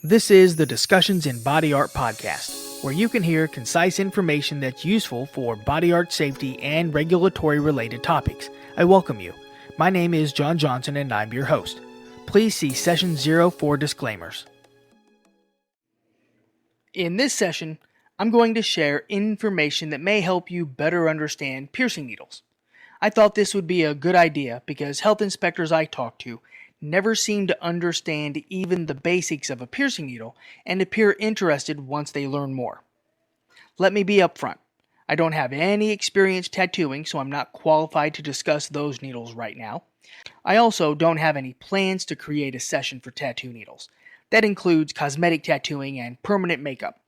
This is the Discussions in Body Art podcast, where you can hear concise information that's useful for body art safety and regulatory related topics. I welcome you. My name is John Johnson and I'm your host. Please see Session 0 for disclaimers. In this session, I'm going to share information that may help you better understand piercing needles. I thought this would be a good idea because health inspectors I talk to never seem to understand even the basics of a piercing needle and appear interested once they learn more. Let me be upfront. I don't have any experience tattooing, so I'm not qualified to discuss those needles right now. I also don't have any plans to create a session for tattoo needles. That includes cosmetic tattooing and permanent makeup.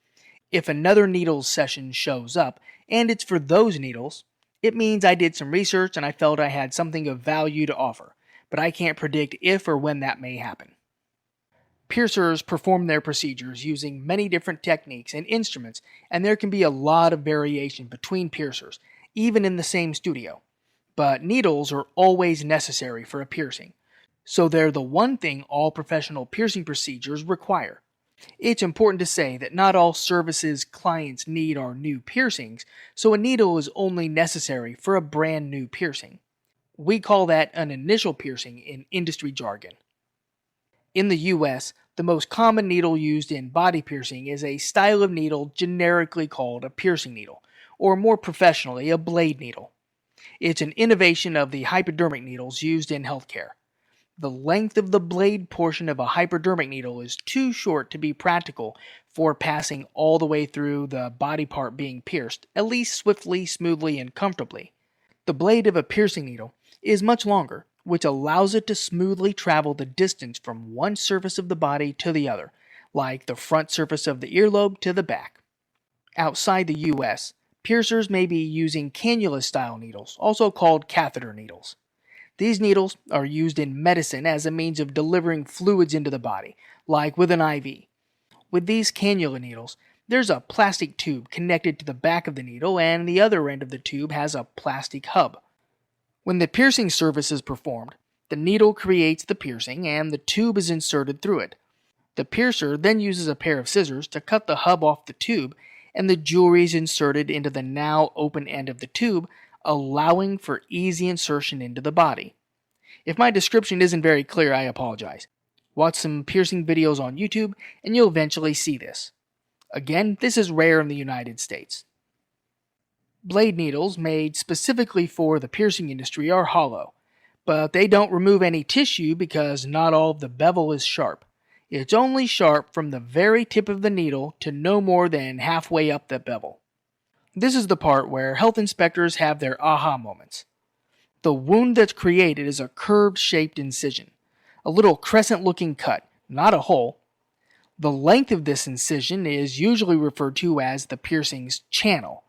If another needles session shows up, and it's for those needles, it means I did some research and I felt I had something of value to offer, but I can't predict if or when that may happen. Piercers perform their procedures using many different techniques and instruments, and there can be a lot of variation between piercers, even in the same studio. But needles are always necessary for a piercing, so they're the one thing all professional piercing procedures require. It's important to say that not all services clients need are new piercings, so a needle is only necessary for a brand new piercing. We call that an initial piercing in industry jargon. In the US, the most common needle used in body piercing is a style of needle generically called a piercing needle, or more professionally, a blade needle. It's an innovation of the hypodermic needles used in healthcare. The length of the blade portion of a hypodermic needle is too short to be practical for passing all the way through the body part being pierced, at least swiftly, smoothly, and comfortably. The blade of a piercing needle is much longer, which allows it to smoothly travel the distance from one surface of the body to the other, like the front surface of the earlobe to the back. Outside the US, piercers may be using cannula-style needles, also called catheter needles. These needles are used in medicine as a means of delivering fluids into the body, like with an IV. With these cannula needles, there's a plastic tube connected to the back of the needle, and the other end of the tube has a plastic hub. When the piercing service is performed, the needle creates the piercing and the tube is inserted through it. The piercer then uses a pair of scissors to cut the hub off the tube, and the jewelry is inserted into the now open end of the tube, allowing for easy insertion into the body. If my description isn't very clear, I apologize. Watch some piercing videos on YouTube and you'll eventually see this. Again, this is rare in the United States. Blade needles made specifically for the piercing industry are hollow, but they don't remove any tissue because not all of the bevel is sharp. It's only sharp from the very tip of the needle to no more than halfway up the bevel. This is the part where health inspectors have their aha moments. The wound that's created is a curved-shaped incision, a little crescent-looking cut, not a hole. The length of this incision is usually referred to as the piercing's channel.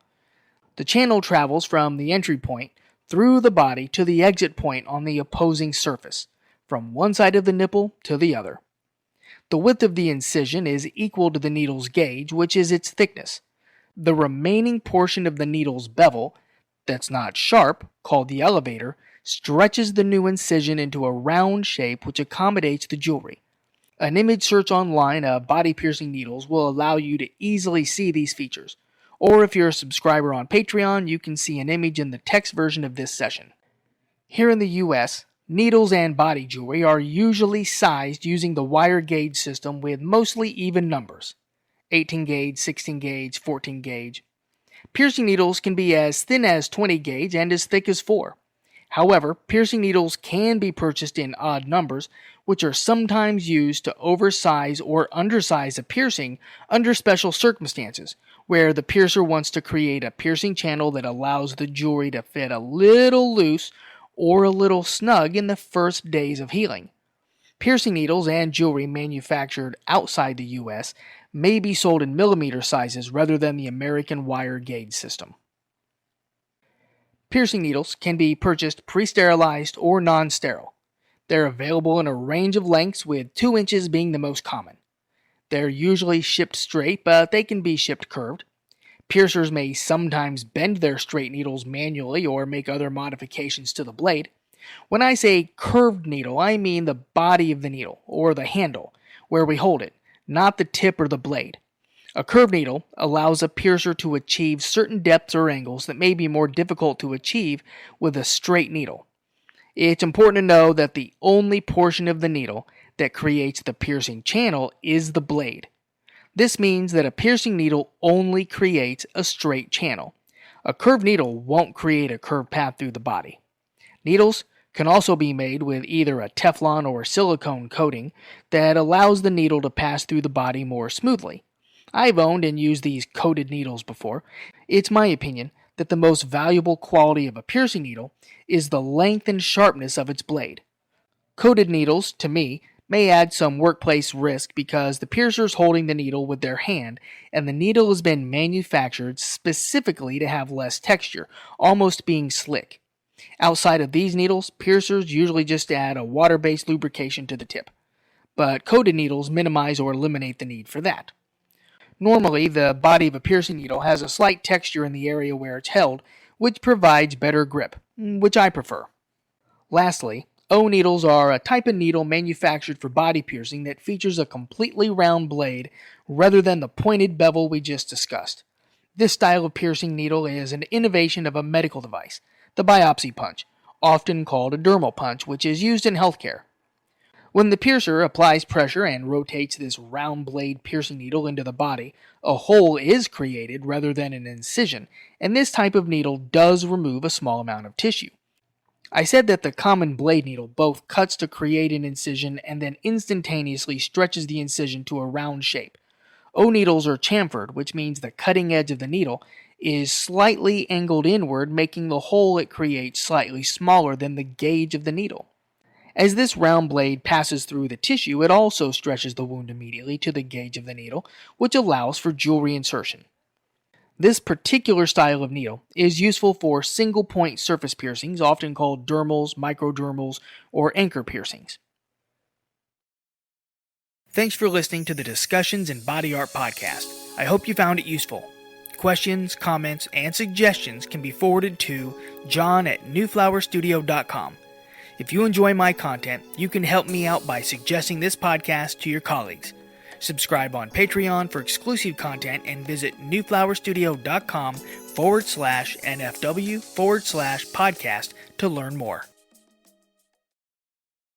The channel travels from the entry point through the body to the exit point on the opposing surface, from one side of the nipple to the other. The width of the incision is equal to the needle's gauge, which is its thickness. The remaining portion of the needle's bevel, that's not sharp, called the elevator, stretches the new incision into a round shape which accommodates the jewelry. An image search online of body piercing needles will allow you to easily see these features. Or if you're a subscriber on Patreon, you can see an image in the text version of this session. Here in the US, needles and body jewelry are usually sized using the wire gauge system with mostly even numbers. 18 gauge, 16 gauge, 14 gauge. Piercing needles can be as thin as 20 gauge and as thick as 4. However, piercing needles can be purchased in odd numbers, which are sometimes used to oversize or undersize a piercing under special circumstances, where the piercer wants to create a piercing channel that allows the jewelry to fit a little loose or a little snug in the first days of healing. Piercing needles and jewelry manufactured outside the US may be sold in millimeter sizes rather than the American wire gauge system. Piercing needles can be purchased pre-sterilized or non-sterile. They're available in a range of lengths, with 2 inches being the most common. They're usually shipped straight, but they can be shipped curved. Piercers may sometimes bend their straight needles manually or make other modifications to the blade. When I say curved needle, I mean the body of the needle, or the handle, where we hold it, not the tip or the blade. A curved needle allows a piercer to achieve certain depths or angles that may be more difficult to achieve with a straight needle. It's important to know that the only portion of the needle that creates the piercing channel is the blade. This means that a piercing needle only creates a straight channel. A curved needle won't create a curved path through the body. Needles can also be made with either a Teflon or silicone coating that allows the needle to pass through the body more smoothly. I've owned and used these coated needles before. It's my opinion that the most valuable quality of a piercing needle is the length and sharpness of its blade. Coated needles, to me, may add some workplace risk because the piercer is holding the needle with their hand and the needle has been manufactured specifically to have less texture, almost being slick. Outside of these needles, piercers usually just add a water-based lubrication to the tip, but coated needles minimize or eliminate the need for that. Normally, the body of a piercing needle has a slight texture in the area where it's held, which provides better grip, which I prefer. Lastly, O needles are a type of needle manufactured for body piercing that features a completely round blade rather than the pointed bevel we just discussed. This style of piercing needle is an innovation of a medical device, the biopsy punch, often called a dermal punch, which is used in healthcare. When the piercer applies pressure and rotates this round blade piercing needle into the body, a hole is created rather than an incision, and this type of needle does remove a small amount of tissue. I said that the common blade needle both cuts to create an incision and then instantaneously stretches the incision to a round shape. O needles are chamfered, which means the cutting edge of the needle is slightly angled inward, making the hole it creates slightly smaller than the gauge of the needle. As this round blade passes through the tissue, it also stretches the wound immediately to the gauge of the needle, which allows for jewelry insertion. This particular style of needle is useful for single-point surface piercings, often called dermals, microdermals, or anchor piercings. Thanks for listening to the Discussions in Body Art podcast. I hope you found it useful. Questions, comments, and suggestions can be forwarded to john@newflowerstudio.com. If you enjoy my content, you can help me out by suggesting this podcast to your colleagues. Subscribe on Patreon for exclusive content and visit newflowerstudio.com/NFW/podcast to learn more.